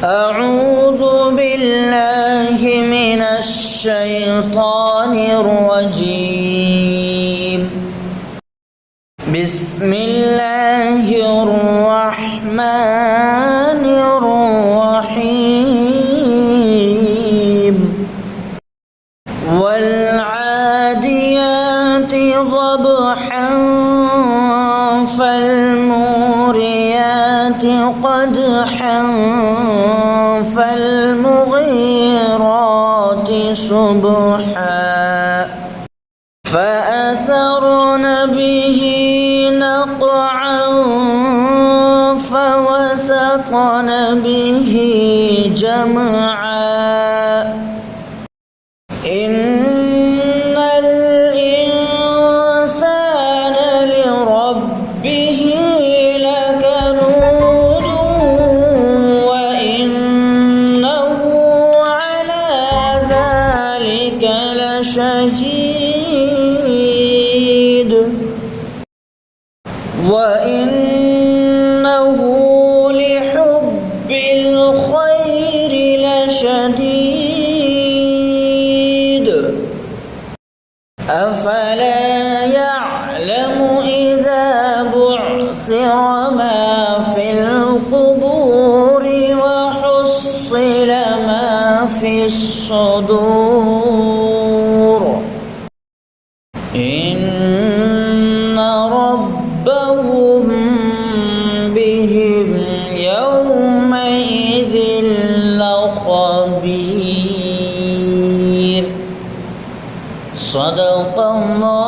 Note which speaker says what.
Speaker 1: أعوذ بالله من الشيطان الرجيم. بسم الله الرحمن الرحيم. والعاديات ضبحا فالموريات قدحا فالمغيرات صبحا فأثرن به نقعا فوسطن به جمعا إن الإنسان لربه لكنود وإنه على ذلك لشهيد وإنه لحب الخير لشديد أفلا يعلم إذا بعثر ما في القبور وحصل ما في الصدور إن ربهم بهم يومئذ لخبير. صدق الله